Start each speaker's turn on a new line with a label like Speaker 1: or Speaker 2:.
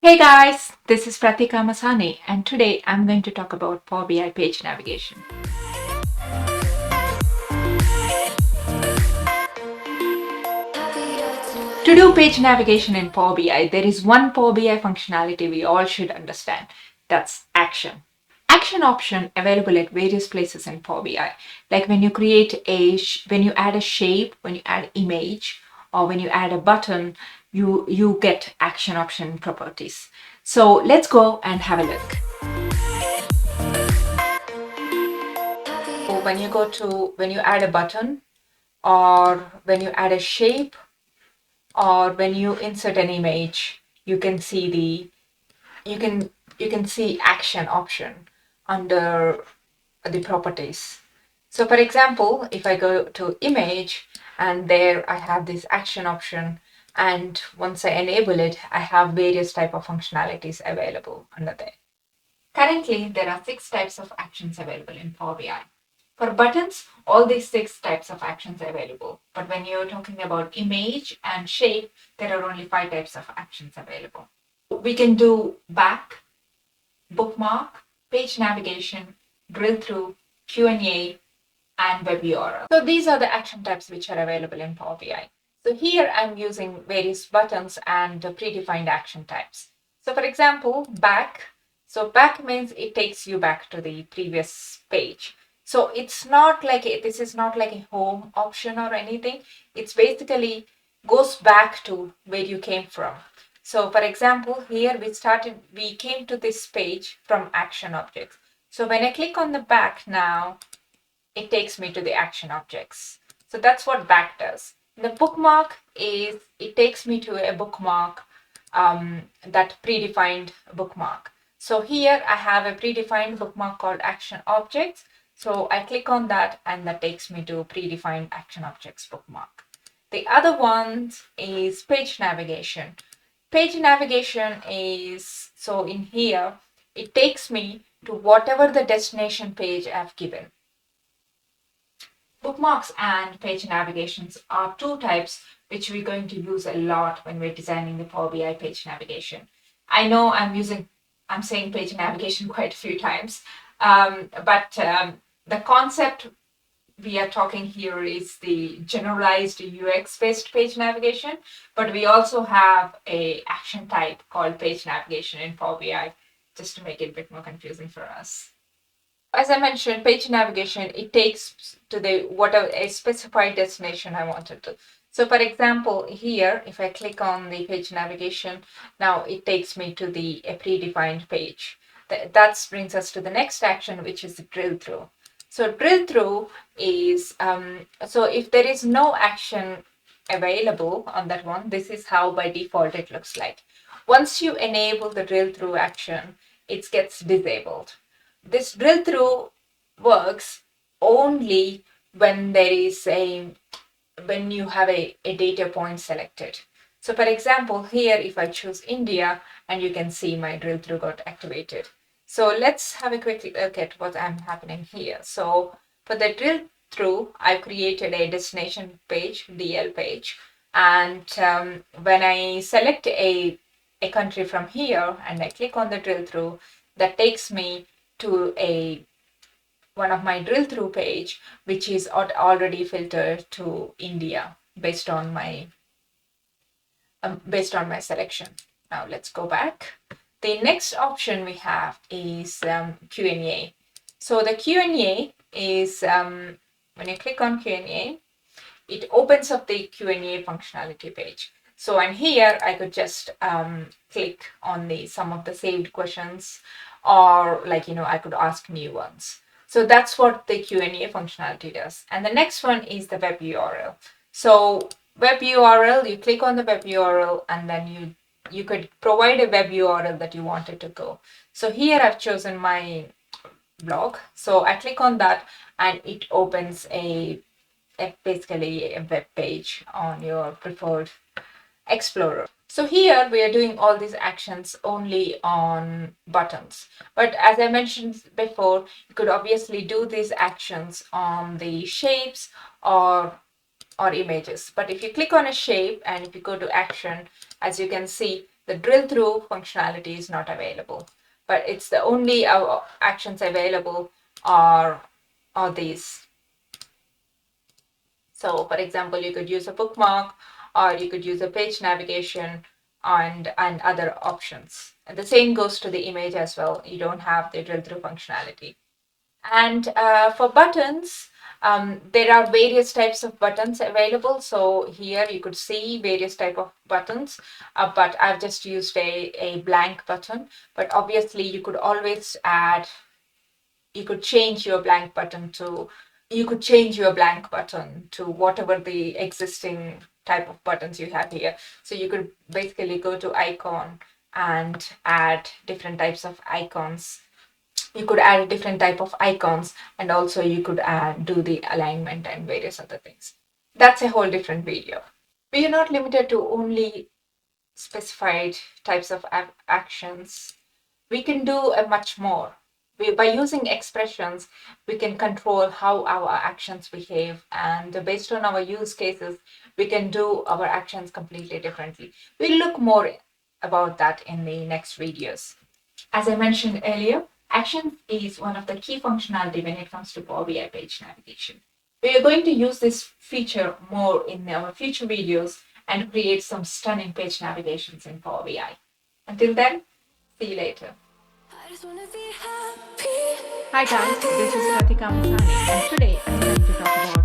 Speaker 1: Hey guys, this is Pratika Masani and today I'm going to talk about Power BI page navigation. To do page navigation in Power BI, there is one Power BI functionality we all should understand. That's action. Action option available at various places in Power BI. Like when you when you add a shape, when you add image, or when you add a button, you get action option properties. So let's go and have a look. So when you add a button or when you add a shape or when you insert an image, you can see you can you can see action option under the properties. So for example, if I go to image and there I have this action option, and once I enable it, I have various type of functionalities available under there. Currently, there are 6 types of actions available in Power BI. For buttons, all these 6 types of actions are available. But when you're talking about image and shape, there are only 5 types of actions available. We can do back, bookmark, page navigation, drill through, Q&A, and web URL. So these are the action types which are available in Power BI. So here I'm using various buttons and predefined action types. So for example, back. So back means it takes you back to the previous page. So it's not like this is not like a home option or anything. It's basically goes back to where you came from. So for example, here we came to this page from action objects. So when I click on the back now, it takes me to the action objects. So that's what back does. The bookmark is, it takes me to a bookmark, that predefined bookmark. So here I have a predefined bookmark called action objects. So I click on that and that takes me to predefined action objects bookmark. The other one is page navigation. Page navigation is, so in here, it takes me to whatever the destination page I've given. Bookmarks and page navigations are 2 types which we're going to use a lot when we're designing the Power BI page navigation. I know I'm saying page navigation quite a few times, but the concept we are talking here is the generalized UX-based page navigation, but we also have a action type called page navigation in Power BI, just to make it a bit more confusing for us. As I mentioned, page navigation, it takes to the whatever a specified destination I wanted to. So for example, here, if I click on the page navigation, now it takes me to a predefined page. That brings us to the next action, which is the drill through. So drill through is, so if there is no action available on that one, this is how by default it looks like. Once you enable the drill through action, it gets disabled. This drill through works only when when you have a data point selected. So for example, here if I choose India, and you can see my drill through got activated. So let's have a quick look at what I'm happening here. So for the drill through, I created a destination page, DL page, and when I select a country from here and I click on the drill through, that takes me to one of my drill through page, which is already filtered to India based on my selection. Now let's go back. The next option we have is Q&A. So the Q&A is, when you click on Q&A, it opens up the Q&A functionality page. So and here I could just click on some of the saved questions, or I could ask new ones. So that's what the Q&A functionality does. And the next one is the web URL. So web URL, you click on the web URL and then you could provide a web URL that you wanted to go. So here I've chosen my blog. So I click on that and it opens basically a web page on your preferred explorer. So here we are doing all these actions only on buttons. But as I mentioned before, you could obviously do these actions on the shapes or images. But if you click on a shape and if you go to action, as you can see, The drill through functionality is not available, but it's the only actions available are these. So for example, you could use a bookmark, or you could use a page navigation and other options. And the same goes to the image as well. You don't have the drill through functionality. And for buttons, there are various types of buttons available. So here you could see various type of buttons, but I've just used a blank button. But obviously you could always add, you could change your blank button to, whatever the existing type of buttons you have here. So you could basically go to icon and add different types of icons. You could add different type of icons, and also you could do the alignment and various other things. That's a whole different video. We are not limited to only specified types of actions. We can do a much more. By using expressions, we can control how our actions behave, and based on our use cases, we can do our actions completely differently. We'll look more about that in the next videos. As I mentioned earlier, Actions is one of the key functionality when it comes to Power BI page navigation. We are going to use this feature more in our future videos and create some stunning page navigations in Power BI. Until then, see you later. Hi guys, this is Ratika Masani, and today I'm going to talk about